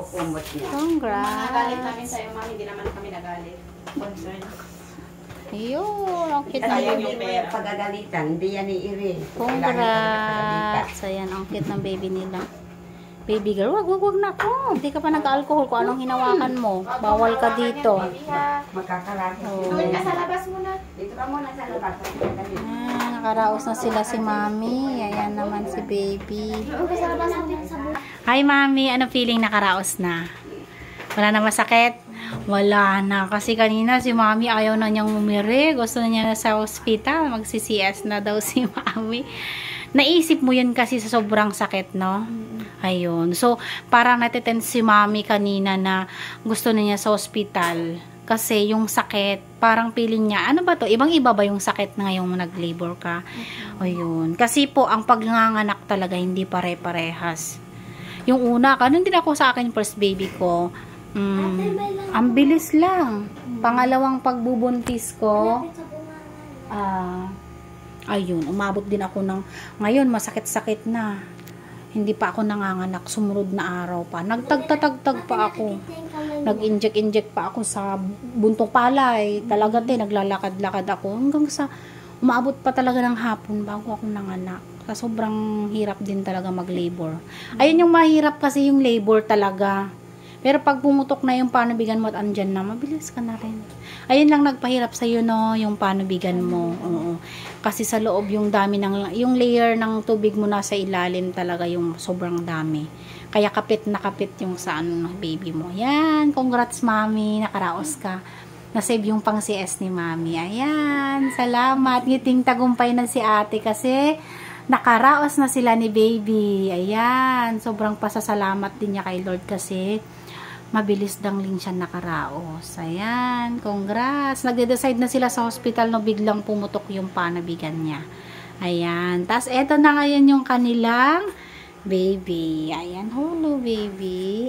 pupumot niya. Congrats. Mga galit namin sa'yo, ma'am. Hindi naman kami nagalit. Concern. Ayun, ang cute Kasi ng yung baby. pagagalitan, hindi yan iiri. Congrats. Ayan, ang cute ng baby nila. Baby girl, wag na ako. Hindi ka pa nag-alcohol kung anong hinawakan mo. Bawal ka dito. Magkakalaki. Tumingin ka sa labas muna. Dito ka muna sa labas. Nakaraos na sila si Mami. Ayan naman si baby. Tumingin ka sa labas muna. Hi Mami, ano feeling nakaraos na? Wala na masakit? Wala na. Kasi kanina si Mami ayaw na niyang umiri. Gusto na niya na sa hospital. Magsi-CS na daw si Mami. Naisip mo yun kasi sa sobrang sakit, no? Ayun. So, parang natitense si Mami kanina na gusto na niya sa hospital. Kasi yung sakit, parang feeling niya, ano ba to? Ibang-iba ba yung sakit na ngayong nag-labor ka? Ayun. Kasi po, ang pagnganganak talaga hindi pare-parehas. Yung una, ganun din ako sa akin first baby ko. Ang bilis lang. Pangalawang pagbubuntis ko, ayun, umabot din ako ng, ngayon masakit-sakit na. Hindi pa ako nanganganak, sumunod na araw pa. Nagtagtatagtag pa ako. Nag-inject pa ako sa buntong palay. Talaga din, naglalakad-lakad ako. Hanggang sa, umabot pa talaga ng hapon bago ako nanganak. Sa sobrang hirap din talaga mag-labor. Ayun yung mahirap kasi yung labor talaga. Pero pag pumutok na yung panubigan mo at andyan na, mabilis ka na rin. Ayun lang nagpahirap sa'yo, no, yung panubigan mo. Oo. Kasi sa loob yung dami ng, yung layer ng tubig mo nasa ilalim talaga yung sobrang dami. Kaya kapit na kapit yung sa ano ng baby mo. Yan, congrats Mami, nakaraos ka. Nasave yung pang CS ni Mami. Ayan, salamat. Ngiting tagumpay na si ate kasi nakaraos na sila ni baby. Ayan, sobrang pasasalamat din niya kay Lord kasi mabilis dangling siya nakaraos. Ayan, congrats. Nagde-decide na sila sa hospital no biglang pumutok yung panabigan niya. Ayan, tas eto na ngayon yung kanilang baby. Ayan, hello baby.